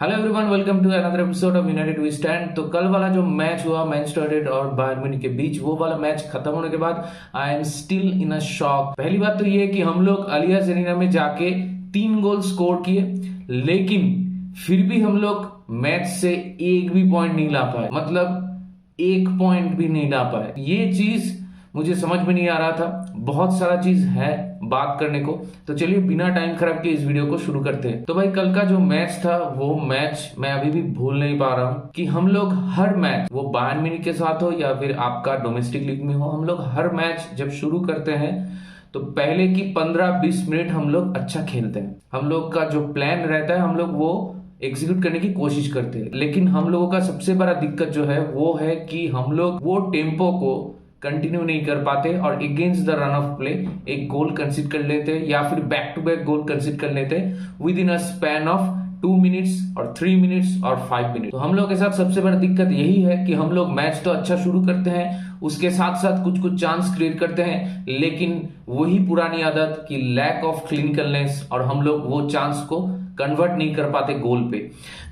Hello everyone, welcome to another episode of United we stand. तो कल वाला जो मैच हुआ मैनचेस्टर यूनाइटेड और बायर्न म्यूनिख के बीच, वो वाला मैच खत्म होने के बाद I am still in a shock. पहली बात तो ये कि हम लोग अलियाज एरेना में जाके 3 गोल स्कोर किए, लेकिन फिर भी हम लोग मैच से एक भी पॉइंट नहीं ला पाए। मतलब एक पॉइंट भी नहीं ला पाए। ये चीज मुझे समझ में नहीं आ रहा था। बहुत सारा चीज है बात करने को, तो चलिए बिना टाइम खराब के इस वीडियो को शुरू करते हैं। तो भाई, कल का जो मैच था वो मैच मैं अभी भी भूल नहीं पा रहा हूँ कि हम लोग हर मैच, वो बायर्न म्यूनिख के साथ हो या फिर आपका डोमेस्टिक लीग में हो, हम लोग हर मैच जब शुरू करते हैं तो पहले की 15-20 मिनट हम लोग अच्छा खेलते हैं। हम लोग का जो प्लान रहता है हम लोग वो एग्जीक्यूट करने की कोशिश करते हैं, लेकिन हम लोगों का सबसे बड़ा दिक्कत जो है वो है कि हम लोग वो टेम्पो को कंटिन्यू नहीं कर पाते और against the run of play एक गोल कंसीड कर लेते या फिर back to back goal concede कर लेते within a span of 2 minutes और 3 मिनट्स और 5 मिनट। तो हम लोग के साथ सबसे बड़ा दिक्कत यही है कि हम लोग मैच तो अच्छा शुरू करते हैं, उसके साथ साथ कुछ कुछ चांस क्रिएट करते हैं, लेकिन वही पुरानी आदत कि लैक ऑफ क्लिनिकलनेस, और हम लोग वो चांस को कन्वर्ट नहीं कर पाते गोल पे।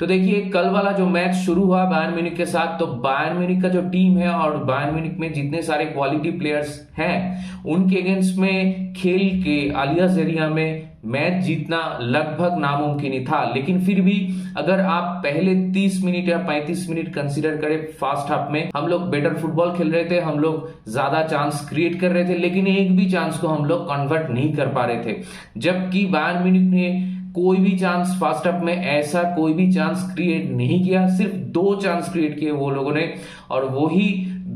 तो देखिए, कल वाला जो मैच शुरू हुआ बायर्न म्यूनिख के साथ, तो बायर्न म्यूनिख का जो टीम है और बायर्न म्यूनिख में जितने सारे क्वालिटी प्लेयर्स हैं उनके अगेंस्ट में खेल के अलियाज एरिना में मैच जीतना लगभग नामुमकिन ही था। लेकिन फिर भी अगर आप पहले 30 मिनट या 35 मिनट कंसीडर करें, फर्स्ट हाफ में हम लोग बेटर फुटबॉल खेल रहे थे, हम लोग ज्यादा चांस क्रिएट कर रहे थे, लेकिन एक भी चांस को हम लोग कन्वर्ट नहीं कर पा रहे थे। जबकि बायर्न म्यूनिख ने कोई भी चांस फर्स्ट हाफ में ऐसा कोई भी चांस क्रिएट नहीं किया, सिर्फ 2 चांस क्रिएट किए वो लोगों ने, और वही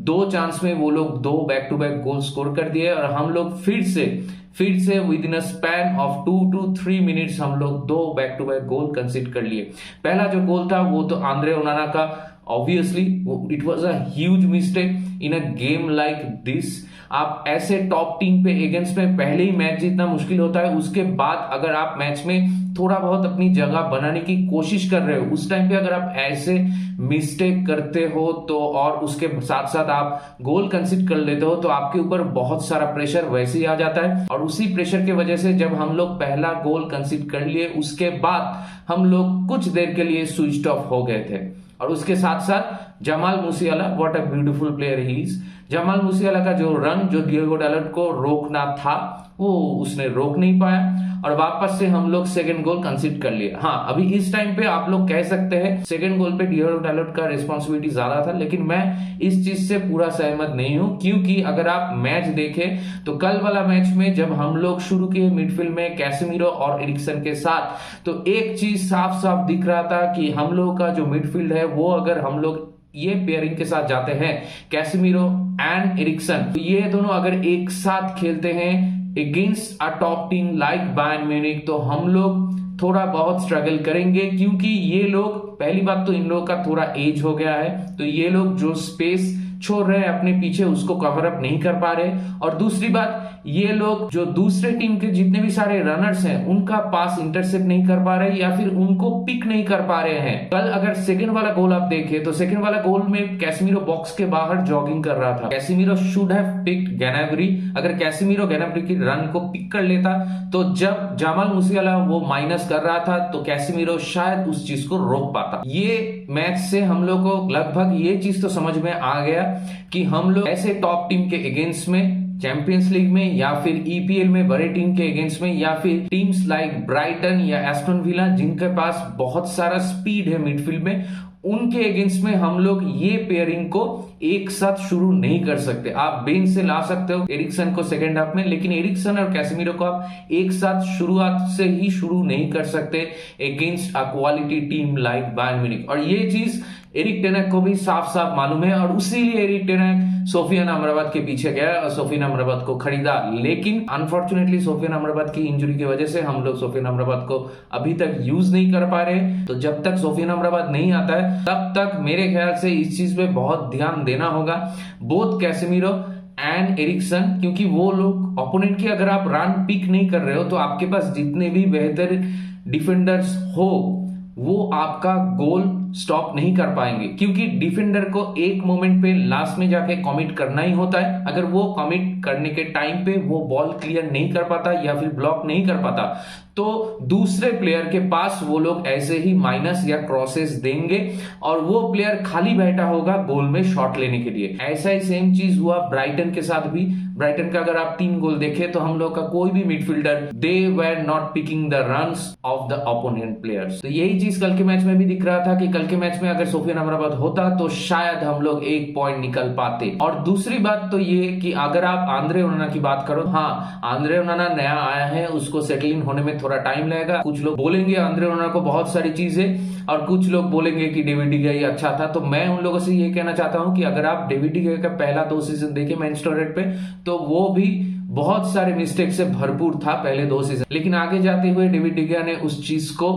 2 चांस में वो लोग 2 back to back goal score कर दिए, और हम लोग फिर से within a span of 2 to 3 minutes हम लोग 2 back to back goal concede कर लिए। पहला जो गोल था वो तो आंद्रे ओनाना का, obviously it was a huge mistake in a game like this. आप ऐसे टॉप टीम पे अगेंस्ट में पहले ही मैच जीतना मुश्किल होता है, उसके बाद अगर आप मैच में थोड़ा बहुत अपनी जगह बनाने की कोशिश कर रहे हो, उस टाइम पे अगर आप ऐसे मिस्टेक करते हो तो, और उसके साथ साथ आप गोल कंसीड कर लेते हो, तो आपके ऊपर बहुत सारा प्रेशर वैसे ही आ जाता है। और उसी प्रेशर की वजह से जब हम लोग पहला गोल कंसीड कर लिए, उसके बाद हम लोग कुछ देर के लिए स्विच ऑफ हो गए थे। और उसके साथ साथ Jamal मूसियाला, what a beautiful player he is. Jamal मूसियाला का जो रन जो डिएगो डैलोट को रोकना था वो उसने रोक नहीं पाया, और वापस से हम लोग सेकंड गोल कंसीड कर लिया। हाँ, अभी इस टाइम पे आप लोग कह सकते हैं सेकंड गोल पे डिएगो डैलोट का रिस्पॉन्सिबिलिटी ज्यादा था, लेकिन मैं इस चीज से पूरा सहमत नहीं हूं, क्योंकि अगर आप मैच देखें तो कल वाला मैच में जब हम लोग शुरू किए मिडफील्ड में कैसेमीरो और एरिक्सन के साथ, तो एक चीज साफ साफ दिख रहा था कि हम लोग का जो मिडफील्ड है वो, अगर हम लोग ये पेयरिंग के साथ जाते हैं कैसेमीरो एंड एरिक्सन, तो ये दोनों अगर एक साथ खेलते हैं against a top team like Bayern Munich, तो हम लोग थोड़ा बहुत स्ट्रगल करेंगे, क्योंकि ये लोग, पहली बात तो इन लोगों का थोड़ा एज हो गया है, तो ये लोग जो स्पेस छोड़ रहे हैं अपने पीछे उसको कवर अप नहीं कर पा रहे, और दूसरी बात ये लोग जो दूसरे टीम के जितने भी सारे रनर्स हैं उनका पास इंटरसेप्ट नहीं कर पा रहे या फिर उनको पिक नहीं कर पा रहे हैं। कल अगर सेकंड वाला गोल आप देखें तो सेकंड वाला गोल में कैसेमीरो बॉक्स के बाहर जॉगिंग कर रहा था। Casemiro should have picked Gnabry. अगर कैसेमीरो गैनाब्री की रन को पिक कर लेता, तो जब जमाल मूसियाला वो माइनस कर रहा था तो कैसेमीरो शायद उस चीज को रोक पाता। ये मैच से हम लोग को लगभग ये चीज तो समझ में आ गया कि हम लोग ऐसे टॉप टीम के अगेंस्ट में, चैंपियंस लीग में या फिर ईपीएल में बड़े टीम के अगेंस्ट में, या फिर टीम्स लाइक ब्राइटन या एस्टन विला जिनके पास बहुत सारा स्पीड है मिडफील्ड में, उनके अगेंस्ट में हम लोग ये पेयरिंग को एक साथ शुरू नहीं कर सकते। आप बेंच से ला सकते हो एरिक्सन को सेकेंड हाफ में, लेकिन एरिक्सन और कैसेमीरो को आप एक साथ शुरुआत से ही शुरू नहीं कर सकते against a quality team like Bayern Munich. और ये चीज एरिक टेन हाग को भी साफ साफ मालूम है, और उसीलिए एरिक टेन हाग सोफियान अमराबाद के पीछे गया और सोफियान अमराबाद को खरीदा। लेकिन अनफॉर्चुनेटली सोफियान अमराबाद की इंजरी की वजह से हम लोग सोफियान अमराबाद को अभी तक यूज नहीं कर पा रहे। तो जब तक सोफियान अमराबाद नहीं आता है तब तक मेरे ख्याल से इस चीज पे बहुत ध्यान देना होगा, बोथ कैसेमीरो एंड एरिक्सन, क्योंकि वो लोग ओपोनेंट की अगर आप रन पिक नहीं कर रहे हो तो आपके पास जितने भी बेहतर डिफेंडर्स हो वो आपका गोल स्टॉप नहीं कर पाएंगे, क्योंकि डिफेंडर को एक मोमेंट पे लास्ट में जाके कमिट करना ही होता है। अगर वो कमिट करने के टाइम पे वो बॉल क्लियर नहीं कर पाता या फिर ब्लॉक नहीं कर पाता, तो दूसरे प्लेयर के पास वो लोग ऐसे ही माइनस या क्रॉसेस देंगे और वो प्लेयर खाली बैठा होगा गोल में शॉट लेने के लिए। ऐसा ही सेम चीज हुआ ब्राइटन के साथ भी। ब्राइटन का अगर आप 3 गोल देखें तो हम लोग का कोई भी midfielder, they were not picking the runs off the opponent players. तो यही चीज कल के मैच में भी दिख रहा था कि कल के मैच में अगर सोफियान अमराबाद होता तो शायद हम लोग 1 पॉइंट निकल पाते। और दूसरी बात तो ये कि अगर आप आंद्रे ओनाना की बात करो, हाँ आंद्रे ओनाना नया आया है, उसको सेटल इन होने में थोड़ा टाइम लगेगा। कुछ लोग बोलेंगे आंद्रे ओनाना को बहुत सारी चीजें और कुछ लोग बोलेंगे कि डेविड डी गया अच्छा था। तो मैं उन लोगों से ये कहना चाहता हूं कि अगर आप डेविड डी गया का पहला 2 सीजन देखें मैनचेस्टर यूनाइटेड पे, तो वो भी बहुत सारे मिस्टेक से भरपूर था पहले 2 सीजन, लेकिन आगे जाते हुए डेविड डी गया ने उस चीज को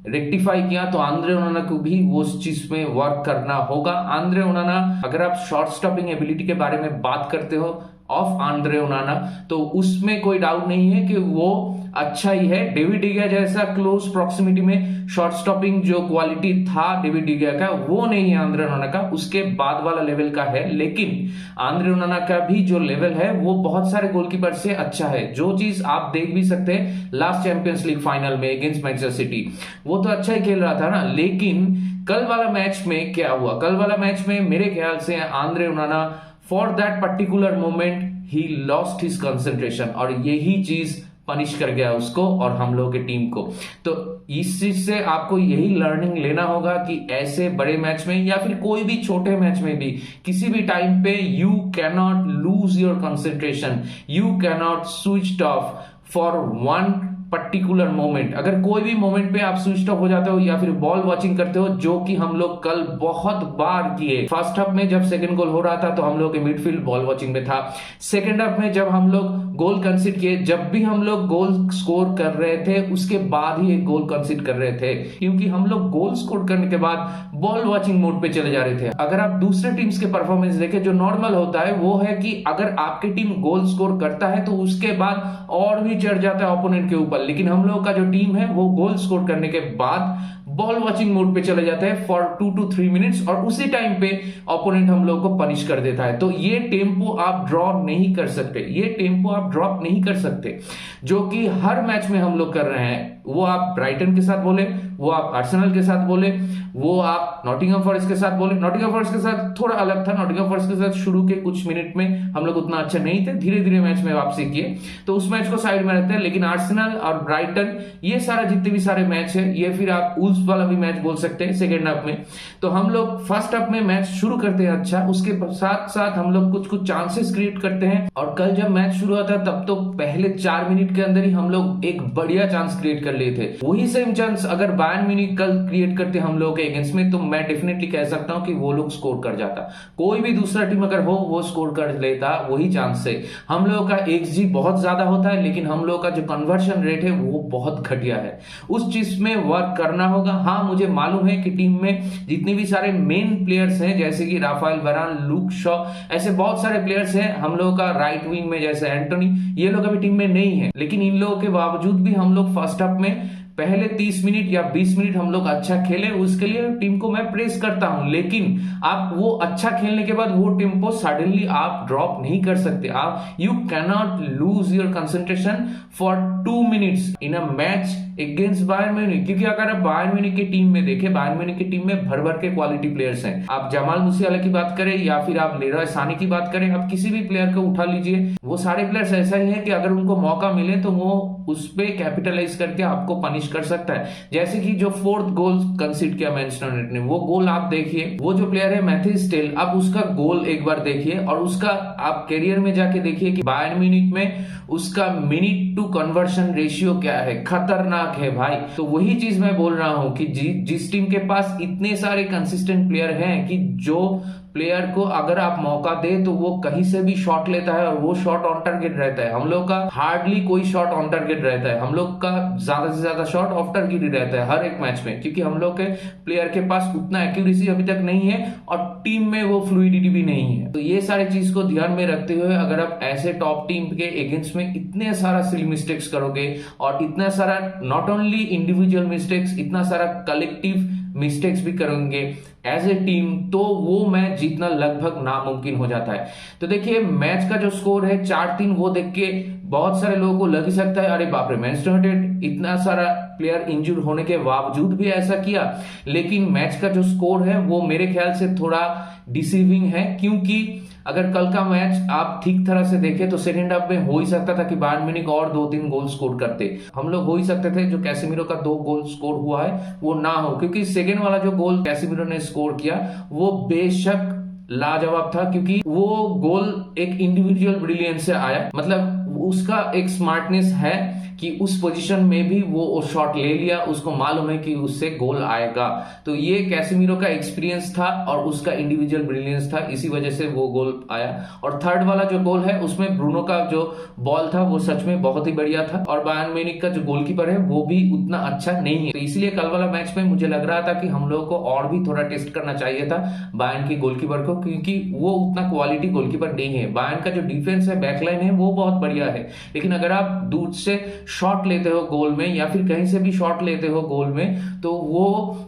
रेक्टिफाई किया। तो आंद्रे ओनाना को भी वो उस चीज में वर्क करना होगा। आंद्रे ओनाना, अगर आप शॉर्ट स्टॉपिंग एबिलिटी के बारे में बात करते हो ऑफ आंद्रे ओनाना, तो उसमें कोई डाउट नहीं है कि वो अच्छा ही है। डेविड डी गया जैसा क्लोज प्रॉक्सिमिटी में शॉर्ट स्टॉपिंग जो क्वालिटी था डेविड डी गया का, वो नहीं है आंद्रे ओनाना का, उसके बाद वाला लेवल का है। लेकिन आंद्रे ओनाना का भी जो लेवल है वो बहुत सारे गोलकीपर से अच्छा है। जो चीज आप देख भी सकते हैं लास्ट चैंपियंस लीग फाइनल में अगेंस्ट मैनचेस्टर सिटी, वो तो अच्छा ही खेल रहा था ना। लेकिन कल वाला मैच में क्या हुआ? कल वाला मैच में मेरे ख्याल से Andre ओनाना for that particular moment he lost his concentration, और यही चीज पनिश कर गया उसको और हम लोगों की टीम को। तो इस चीज से आपको यही लर्निंग लेना होगा कि ऐसे बड़े मैच में या फिर कोई भी छोटे मैच में भी किसी भी टाइम पे you can not lose your concentration, you can not switch off for one particular moment. अगर कोई भी मोमेंट पे आप स्विच ऑफ हो जाते हो या फिर बॉल वॉचिंग करते हो, जो कि हम लोग कल बहुत बार किए। फर्स्ट हाफ में जब सेकंड गोल हो रहा था तो हम लोग के मिडफील्ड बॉल वॉचिंग में था। सेकंड हाफ में जब हम लोग गोल कंसीड किए, जब भी हम लोग गोल स्कोर कर रहे थे उसके बाद ही एक गोल कंसीड कर रहे थे, क्योंकि हम लोग गोल स्कोर करने के बाद बॉल वॉचिंग मोड पे चले जा रहे थे। अगर आप दूसरे टीम्स के परफॉर्मेंस देखें, जो नॉर्मल होता है वो है कि अगर आपकी टीम गोल स्कोर करता है तो उसके बाद और भी चढ़ जाता है ओपोनेंट के ऊपर, लेकिन हम लोग का जो टीम है वो गोल स्कोर करने के बाद बॉल वॉचिंग मोड पे चले जाते हैं फॉर 2 to 3 मिनट्स, और उसी टाइम पे ओपोनेंट हम लोग को पनिश कर देता है। तो ये टेम्पो आप ड्रॉ नहीं कर सकते, ये टेम्पो आप ड्रॉप नहीं कर सकते, जो कि हर मैच में हम लोग कर रहे हैं। वो आप ब्राइटन के साथ बोले, वो आप आर्सेनल के साथ बोले, वो आप नॉटिंघम फॉरेस्ट के साथ बोले। नॉटिंघम फॉरेस्ट के साथ थोड़ा अलग था, नॉटिंघम फॉरेस्ट के साथ शुरू के कुछ मिनट में हम लोग उतना अच्छा नहीं थे, धीरे धीरे मैच में वापसी किए, तो उस मैच को साइड में रखते हैं। लेकिन आर्सेनल और ब्राइटन, ये सारा जितने भी सारे मैच है, ये फिर आप वुल्व्स वाला भी मैच बोल सकते हैं सेकेंड हाफ में। तो हम लोग फर्स्ट हाफ में मैच शुरू करते हैं अच्छा, उसके साथ साथ हम लोग कुछ कुछ चांसेस क्रिएट करते हैं। और कल जब मैच शुरू हुआ था तब तो पहले 4 मिनट के अंदर ही हम लोग एक बढ़िया चांस क्रिएट कर लिए थे। वही सेम चांस अगर बायर्न म्यूनिख कल क्रिएट करते हम लोग के अगेंस्ट में, तो मैं डेफिनेटली कह सकता हूं कि वो लोग स्कोर कर जाता। कोई भी दूसरा टीम अगर हो वो स्कोर कर लेता वही चांस से। हम लोगों का XG बहुत ज्यादा होता है, लेकिन हम लोगों का जो कन्वर्शन रेट है वो बहुत घटिया है। उस चीज में वर्क करना होगा। हाँ, मुझे मालूम है कि टीम में जितने भी सारे मेन प्लेयर्स हैं, जैसे कि राफेल वरान, लूक शॉ, ऐसे बहुत सारे प्लेयर्स हैं हम लोगों का राइट विंग में, जैसे एंटोनी, ये लोग अभी टीम में नहीं है। लेकिन इन लोगों के बावजूद भी हम लोग फर्स्ट हाफ में पहले 30 मिनट या 20 मिनट हम लोग अच्छा खेले, उसके लिए टीम को मैं प्रेस करता हूं। लेकिन आप वो अच्छा खेलने के बाद वो टेम्पो सडनली आप ड्रॉप नहीं कर सकते। आप you can not lose your concentration for 2 minutes in a match against Bayern Munich. क्योंकि अगर आप बायर्न म्यूनिख की टीम में देखें, बायर्न म्यूनिख की टीम में भर भर के क्वालिटी प्लेयर्स हैं। आप जमाल मुसियाला की बात करें या फिर आप लेरॉय सानी की बात करें, आप किसी भी प्लेयर को उठा लीजिए, वो सारे प्लेयर्स ऐसा ही है कि अगर उनको मौका मिले तो वो उस पे कैपिटलाइज करके आपको पनिश कर सकता है। जैसे कि जो 4th गोल कंसीड किया मैनचेस्टर यूनाइटेड ने, वो गोल आप देखिए, वो जो प्लेयर है मैथ्यूस टेल, आप उसका गोल एक बार देखिए और उसका आप कैरियर में जाके देखिए कि बायर्न म्यूनिख में उसका मिनट टू कन्वर्शन रेशियो क्या है, खतरनाक है भाई। तो वही चीज मैं बोल रहा हूं कि जिस टीम के पास इतने सारे कंसिस्टेंट प्लेयर हैं कि जो प्लेयर को अगर आप मौका दे तो वो कहीं से भी शॉट लेता है और वो शॉट ऑन टारगेट रहता है। हम लोग का हार्डली कोई शॉट ऑन टारगेट रहता है, हम लोग का ज्यादा से ज्यादा शॉट ऑफ टारगेट ही रहता है हर एक मैच में, क्योंकि हम लोग के प्लेयर के पास उतना एक्यूरेसी अभी तक नहीं है और टीम में वो फ्लूइडिटी भी नहीं है। तो ये सारी चीज को ध्यान में रखते हुए अगर आप ऐसे टॉप टीम के अगेंस्ट में इतने सारा सिली मिस्टेक्स करोगे और इतना सारा नॉट ओनली इंडिविजुअल मिस्टेक्स, इतना सारा कलेक्टिव मिस्टेक्स भी करेंगे एज ए टीम, तो वो मैच जीतना लगभग नामुमकिन हो जाता है। तो देखिए मैच का जो स्कोर है 4-3, वो देख के बहुत सारे लोगों को लग ही सकता है अरे बाप रे, मैनचेस्टर यूनाइटेड इतना सारा प्लेयर इंजर्ड होने के बावजूद भी ऐसा किया। लेकिन मैच का जो स्कोर है वो मेरे ख्याल से थोड़ा डिसीविंग है, क्योंकि अगर कल का मैच आप ठीक तरह से देखें तो सेकंड हाफ में हो ही सकता था कि बायर्न म्यूनिख और 2-3 गोल स्कोर करते। हम लोग हो ही सकते थे जो कैसेमिरो का 2 गोल स्कोर हुआ है वो ना हो, क्योंकि सेकंड वाला जो गोल कैसेमिरो ने स्कोर किया वो बेशक लाजवाब था, क्योंकि वो गोल एक इंडिविजुअल ब्रिलियंस से आया। मतलब उसका एक स्मार्टनेस है कि उस पोजीशन में भी वो शॉट ले लिया, उसको मालूम है कि उससे गोल आएगा। तो ये कैसेमिरो का एक्सपीरियंस था और उसका इंडिविजुअल ब्रिलियंस था, इसी वजह से वो गोल आया। और थर्ड वाला जो गोल है उसमें ब्रूनो का जो बॉल था वो सच में बहुत ही बढ़िया था, और बायर्न म्यूनिख का जो गोलकीपर है वो भी उतना अच्छा नहीं है। तो इसलिए कल वाला मैच में मुझे लग रहा था कि हम लोगों को और भी थोड़ा टेस्ट करना चाहिए था बायर्न के गोलकीपर को, क्योंकि वो उतना क्वालिटी गोलकीपर नहीं है। बायर्न का जो डिफेंस है, बैकलाइन है, वो बहुत बढ़िया है, लेकिन अगर आप दूर से शॉट लेते हो गोल में या फिर कहीं से भी शॉट लेते हो गोल में, तो वो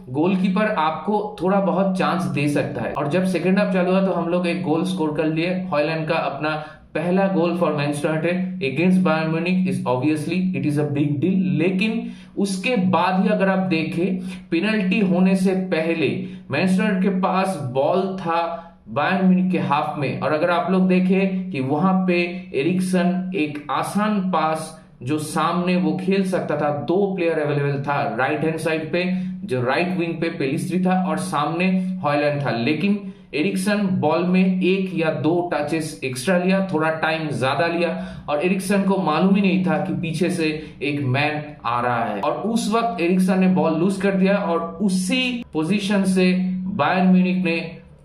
गोलकीपर आपको थोड़ा बहुत चांस दे सकता है। और जब सेकंड हाफ चालू हुआ तो हम लोग एक गोल स्कोर कर लिए। हॉयलैंड का अपना पहला goal for Manchester United against Bayern Munich is obviously it is a big deal. लेकिन उसके बाद ही अगर आप देखें, पेनल्टी होने से पहले मैनचेस्टर यूनाइटेड के पास बॉल था बायर्न म्यूनिख के हाफ में, और अगर आप लोग देखें कि वहां पे एरिक्सन एक आसान पास जो सामने वो खेल सकता था, 2 प्लेयर अवेलेबल था राइट हैंड साइड पे, जो राइट विंग पे पेलिस्ट्री था और सामने हॉयलैंड था, लेकिन एरिक्सन बॉल में 1 या 2 टचेस एक्स्ट्रा लिया, थोड़ा टाइम ज्यादा लिया, और एरिक्सन को मालूम ही नहीं था कि पीछे से एक मैन आ रहा है, और उस वक्त एरिक्सन ने बॉल लूज कर दिया, और उसी पोजीशन से बायर्न म्यूनिख ने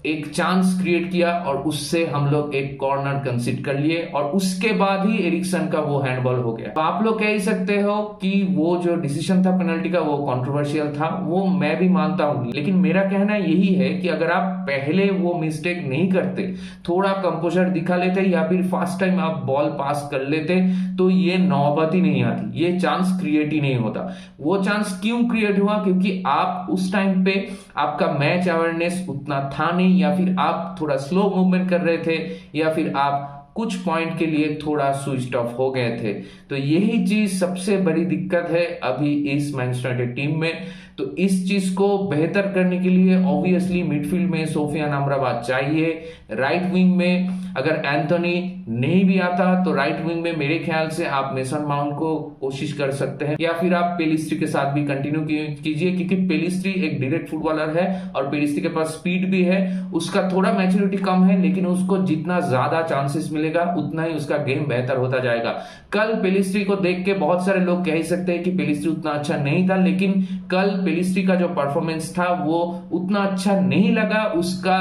एक चांस क्रिएट किया और उससे हम लोग एक कॉर्नर कंसीड कर लिए, और उसके बाद ही एरिक्सन का वो हैंडबॉल हो गया। तो आप लोग कह ही सकते हो कि वो जो डिसीजन था पेनल्टी का वो कंट्रोवर्शियल था, वो मैं भी मानता हूं, लेकिन मेरा कहना यही है कि अगर आप पहले वो मिस्टेक नहीं करते, थोड़ा कंपोजर दिखा लेते या फिर फास्ट टाइम आप बॉल पास कर लेते, तो ये नौबत ही नहीं आती, ये चांस क्रिएट ही नहीं होता। वो चांस क्यों क्रिएट हुआ? क्योंकि आप उस टाइम पे आपका मैच अवेयरनेस उतना था नहीं, या फिर आप थोड़ा स्लो मूवमेंट कर रहे थे, या फिर आप कुछ पॉइंट के लिए थोड़ा स्विच ऑफ हो गए थे। तो यही चीज सबसे बड़ी दिक्कत है अभी इस मैनचेस्टर यूनाइटेड टीम में। तो इस चीज को बेहतर करने के लिए ऑब्वियसली मिडफील्ड में सोफियान अमराबाद चाहिए, राइट विंग में अगर एंथोनी नहीं भी आता तो राइट विंग में मेरे ख्याल से आप मेसन माउंट को कोशिश कर सकते हैं, या फिर आप पेलिस्ट्री के साथ भी कंटिन्यू कीजिए, क्योंकि पेलिस्ट्री एक डायरेक्ट फुटबॉलर है और पेलिस्ट्री के पास स्पीड भी है, उसका थोड़ा मैच्योरिटी कम है, लेकिन उसको जितना ज्यादा चांसेस मिलेगा उतना ही उसका गेम बेहतर होता जाएगा। कल पेलिस्ट्री को देख के बहुत सारे लोग कह सकते हैं कि पेलिस्ट्री उतना अच्छा नहीं था, लेकिन कल पेलिस्ट्री का जो परफॉर्मेंस था वो उतना अच्छा नहीं लगा। उसका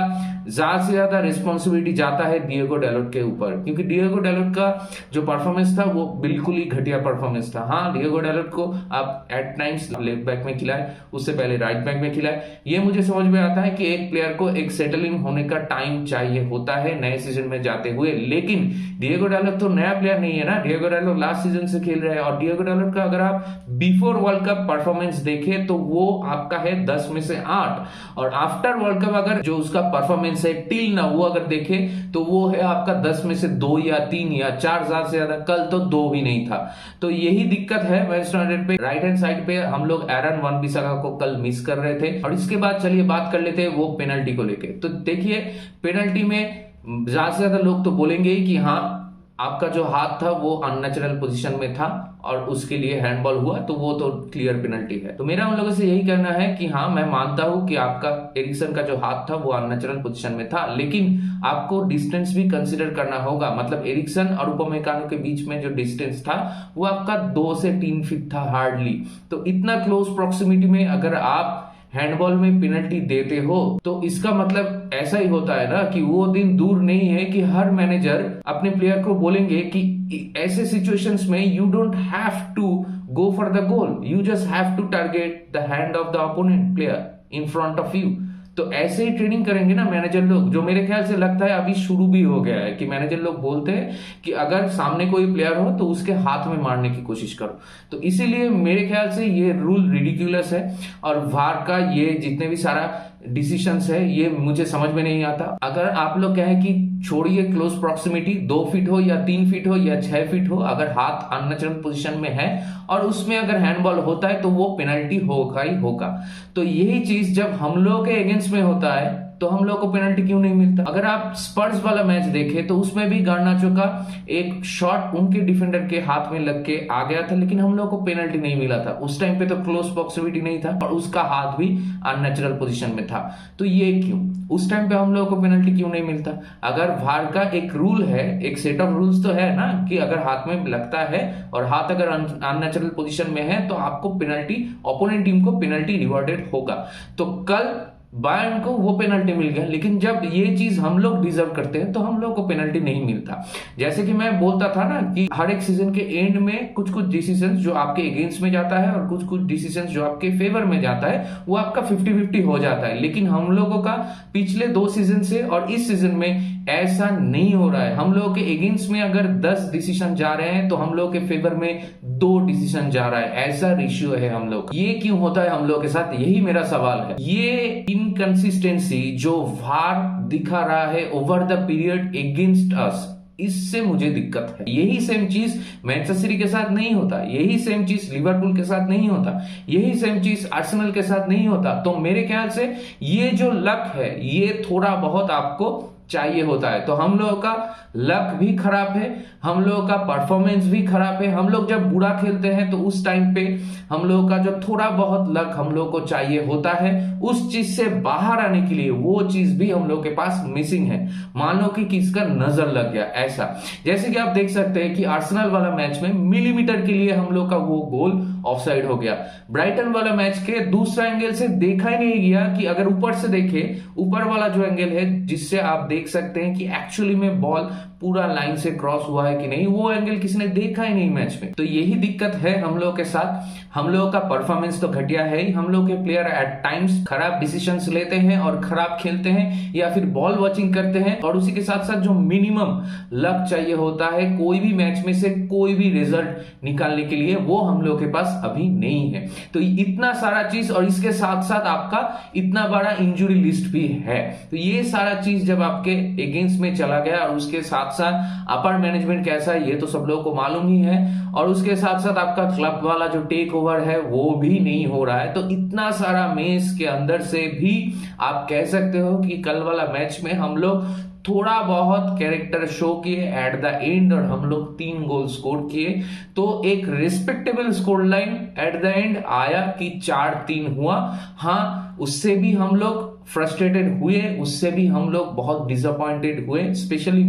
ज्यादा से ज्यादा रिस्पॉन्सिबिलिटी जाता है डिएगो डैलोट के ऊपर, क्योंकि डिएगो डैलोट का जो परफॉर्मेंस था वो बिल्कुल ही घटिया परफॉर्मेंस था। हाँ, डिएगो डैलोट को आप एट टाइम्स लेफ्ट बैक में खिलाए, उससे पहले राइट बैक में खिलाए। ये मुझे समझ में आता है कि एक प्लेयर को एक सेटलिंग होने का टाइम चाहिए होता है नए सीजन में जाते हुए, लेकिन डिएगो डैलोट तो नया प्लेयर नहीं है ना, डिएगो डैलोट लास्ट सीजन से खेल रहे हैं, और डिएगो डैलोट का अगर आप बिफोर वर्ल्ड कप परफॉर्मेंस देखें तो वो आपका है 10 में से 8, और आफ्टर वर्ल्ड कप अगर जो उसका परफॉर्मेंस है टिल ना वो अगर देखें तो वो है आपका 10 में से 2 या 3 या 4, ज्यादा से ज्यादा। कल तो 2 भी नहीं था। तो यही दिक्कत है मैनचेस्टर यूनाइटेड पे। राइट हैंड साइड पे हम लोग एरन वन-बिसाका को कल मिस कर रहे थे। और इसके बाद चलिए बात कर लेते हैं वो पेनल्टी को लेके। तो देखिए पेनल्टी में ज्यादा से ज्यादा लोग तो बोलेंगे ही कि हाँ आपका जो हाथ था वो अननेचुरल पोजीशन में था और उसके लिए हैंडबॉल हुआ, तो वो तो क्लियर पेनल्टी है। तो मेरा उन लोगों से यही कहना है कि हाँ मैं मानता हूं कि आपका एरिक्सन का जो हाथ था वो अननेचुरल पोजीशन में था, लेकिन आपको डिस्टेंस भी कंसीडर करना होगा। मतलब एरिक्सन और उपमेकानो के बीच में जो डिस्टेंस था वो आपका 2 से 3 फीट था हार्डली। तो इतना क्लोज प्रॉक्सिमिटी में अगर आप हैंडबॉल में पेनल्टी देते हो तो इसका मतलब ऐसा ही होता है ना कि वो दिन दूर नहीं है कि हर मैनेजर अपने प्लेयर को बोलेंगे कि ऐसे सिचुएशंस में you don't have to go for the goal, you just have to target the hand of the opponent player in front of you. तो ऐसे ही ट्रेनिंग करेंगे ना मैनेजर लोग, जो मेरे ख्याल से लगता है अभी शुरू भी हो गया है कि मैनेजर लोग बोलते हैं कि अगर सामने कोई प्लेयर हो तो उसके हाथ में मारने की कोशिश करो। तो इसीलिए मेरे ख्याल से ये रूल रिडिकुलस है और वार का ये जितने भी सारा डिसीजंस है ये मुझे समझ में नहीं आता। अगर आप लोग कहें कि छोड़िए क्लोज प्रॉक्सिमिटी, 2 फीट हो या 3 फीट हो या 6 फीट हो, अगर हाथ अननेचुरल पोजीशन में है और उसमें अगर हैंडबॉल होता है तो वो पेनल्टी होगा ही होगा। तो यही चीज जब हम लोग के अगेंस्ट में होता है तो हम लोग को पेनल्टी क्यों नहीं मिलता? अगर आप स्पर्स वाला मैच देखें तो उसमें भी गार्नाचो का एक शॉट उनके डिफेंडर के हाथ में लग के आ गया था, लेकिन हम लोग को पेनल्टी नहीं मिला था। उस टाइम पे तो क्लोज प्रॉक्सिमिटी नहीं था और उसका हाथ भी अननेचुरल पोजीशन में था। तो ये क्यों? उस टाइम पे हम लोगों को पेनल्टी क्यों नहीं मिलता? अगर वार का एक रूल है, एक सेट ऑफ रूल्स तो है ना कि अगर हाथ में लगता है और हाथ अगर अननेचुरल पोजीशन में है तो आपको पेनल्टी, ओपोनेंट टीम को पेनल्टी रिवॉर्डेड होगा। तो कल बायर्न को वो पेनल्टी मिल गया, लेकिन जब ये चीज हम लोग डिजर्व करते हैं तो हम लोग को पेनल्टी नहीं मिलता। जैसे कि मैं बोलता था ना कि हर एक सीजन के एंड में कुछ कुछ डिसीजंस जो आपके अगेंस्ट में जाता है और कुछ कुछ डिसीजंस जो आपके फेवर में जाता है वो आपका 50-50 हो जाता है। लेकिन हम लोगों का पिछले 2 सीजन से और इस सीजन में ऐसा नहीं हो रहा है। हम लोगों के अगेंस्ट में अगर 10 डिसीजन जा रहे हैं तो हम लोग के फेवर में 2 डिसीजन जा रहा है। ऐसा रेशियो है हम लोग। ये क्यों होता है हम लोग के साथ? यही मेरा सवाल है। ये इनकंसिस्टेंसी जो वार दिखा रहा है over the period against us, इससे मुझे दिक्कत है। यही सेम चीज मैनचेस्टर सिटी के साथ नहीं होता, यही सेम चीज लिवरपूल के साथ नहीं होता, यही सेम चीज आर्सेनल के साथ नहीं होता। तो मेरे ख्याल से ये जो लक है ये थोड़ा बहुत आपको चाहिए होता है। तो हम लोगों का लक भी खराब है, हम लोगों का परफॉर्मेंस भी खराब है। हम लोग जब बुरा खेलते हैं तो उस टाइम पे हम लोगों का जो थोड़ा बहुत लक हम लोग को चाहिए होता है, उस चीज से बाहर आने के लिए वो चीज भी हम लोग के पास मिसिंग है। मान लो कि किसका नजर लग गया ऐसा। जैसे कि आप देख सकते हैं कि आर्सेनल वाला मैच में मिलीमीटर के लिए हम लोग का वो गोल ऑफसाइड हो गया। ब्राइटन वाला मैच के दूसरा एंगल से देखा ही नहीं गया कि अगर ऊपर से देखे, ऊपर वाला जो एंगल है जिससे आप देख सकते हैं कि एक्चुअली में बॉल पूरा लाइन से क्रॉस हुआ है कि नहीं, वो एंगल किसी ने देखा ही नहीं मैच में। तो यही दिक्कत है हम लोग के साथ। हम लोगों का परफॉर्मेंस तो घटिया है ही, हम लोग के प्लेयर एट टाइम्स खराब डिसीजंस लेते हैं और खराब खेलते हैं या फिर बॉल वॉचिंग करते हैं, और उसी के साथ साथ जो मिनिमम लक चाहिए होता है कोई भी मैच में से कोई भी रिजल्ट निकालने के लिए, वो हम लोग के पास अभी नहीं है। तो इतना सारा चीज और इसके साथ साथ आपका इतना बड़ा इंजुरी लिस्ट भी है। तो ये सारा चीज जब आपके अगेंस्ट में चला गया और उसके साथ साथ अपर मैनेजमेंट कैसा है ये तो सब लोगों को मालूम ही है, और उसके साथ साथ आपका क्लब वाला जो टेक ओवर है वो भी नहीं हो रहा है। तो इतना सारा मेस के अंदर से भी आप कह सकते हो कि कल वाला मैच में हम लोग थोड़ा बहुत कैरेक्टर शो किए एट द एंड और हम लोग 3 गोल स्कोर किए। तो एक respectable score line at the end आया कि 4-3 हुआ। हाँ, उससे भी हम लोग फ्रस्ट्रेटेड हुए, उससे भी हम लोग बहुत डिसअपॉइंटेड हुए। स्पेशली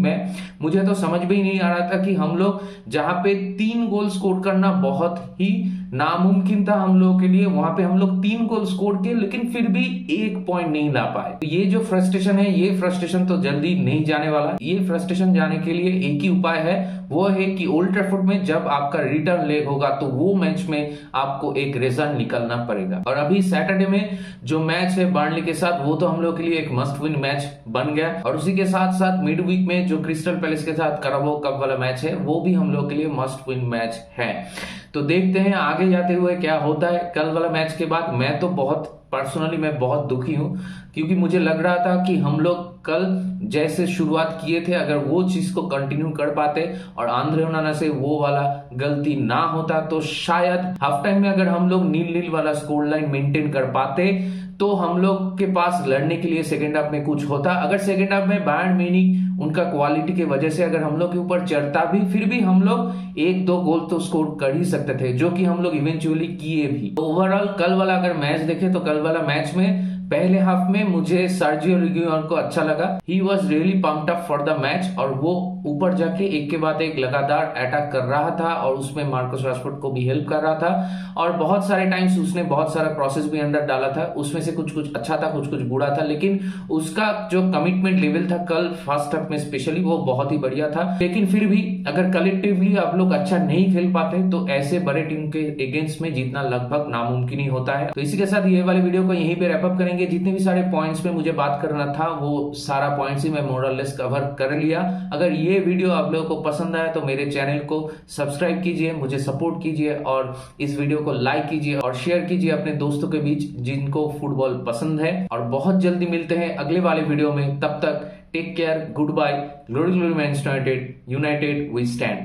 मुझे तो समझ में ही नहीं आ रहा था कि हम लोग जहां पे 3 गोल स्कोर करना बहुत ही नामुमकिन था हम लोगों के लिए, वहां पे हम लोग 3 गोल स्कोर किए लेकिन फिर भी 1 पॉइंट नहीं ला पाए। तो ये जो फ्रस्ट्रेशन है, ये फ्रस्ट्रेशन तो जल्दी नहीं जाने वाला। ये फ्रस्ट्रेशन जाने के लिए एक ही उपाय है, वो है कि ओल्ड ट्रैफोर्ड में जब आपका रिटर्न लेग होगा तो वो मैच में आपको एक रिजल्ट निकलना पड़ेगा। और अभी सैटरडे में जो मैच है बर्नली के साथ, वो तो हम लोग के लिए एक मस्ट विन मैच बन गया। और उसी के साथ साथ मिड वीक में जो क्रिस्टल पैलेस के साथ कराबो कप वाला मैच है, वो भी हम लोग के लिए मस्ट विन मैच है। तो देखते हैं आगे जाते हुए क्या होता है। कल वाला मैच के बाद मैं तो पर्सनली मैं बहुत दुखी हूं, क्योंकि मुझे लग रहा था कि हम लोग कल जैसे शुरुआत किए थे अगर वो चीज को कंटिन्यू कर पाते और आंद्रे ओनाना से वो वाला गलती ना होता तो शायद हाफ टाइम में अगर हम लोग 0-0 वाला स्कोर लाइन मेंटेन कर पाते तो हम लोग के पास लड़ने के लिए सेकेंड हाफ में कुछ होता। अगर सेकेंड हाफ में बायर्न म्यूनिख उनका क्वालिटी की वजह से अगर हम लोग के ऊपर चढ़ता भी, फिर भी हम लोग 1-2 गोल तो स्कोर कर ही सकते थे, जो कि हम लोग इवेंचुअली किए भी। ओवरऑल कल वाला अगर मैच देखे तो कल वाला मैच में पहले हाफ में मुझे सर्जियो रिग्युइन को अच्छा लगा। He was really pumped up for the match और वो ऊपर जाके एक के बाद एक लगातार अटैक कर रहा था और उसमें मार्कस राशफोर्ड को भी हेल्प कर रहा था। और बहुत सारे टाइम्स उसने बहुत सारा क्रॉसेस भी अंदर डाला था, उसमें से कुछ कुछ अच्छा था, कुछ कुछ बुरा था, लेकिन उसका जो कमिटमेंट लेवल था कल फर्स्ट हाफ में स्पेशली वो बहुत ही बढ़िया था। लेकिन फिर भी अगर कलेक्टिवली आप लोग अच्छा नहीं खेल पाते तो ऐसे बड़े टीम के अगेंस्ट में जीतना लगभग नामुमकिन ही होता है। तो इसी के साथ ये वाले वीडियो को यहीं पे रैप अप करेंगे। जाएंगे। जितने भी सारे पॉइंट्स पे मुझे बात करना था वो सारा पॉइंट्स ही मैं मोरलेस कवर कर लिया। अगर ये वीडियो आप लोगों को पसंद आया तो मेरे चैनल को सब्सक्राइब कीजिए, मुझे सपोर्ट कीजिए और इस वीडियो को लाइक कीजिए और शेयर कीजिए अपने दोस्तों के बीच जिनको फुटबॉल पसंद है। और बहुत जल्दी मिलते हैं अगले वाले वीडियो में। तब तक take care, goodbye, glory glory Manchester United we stand.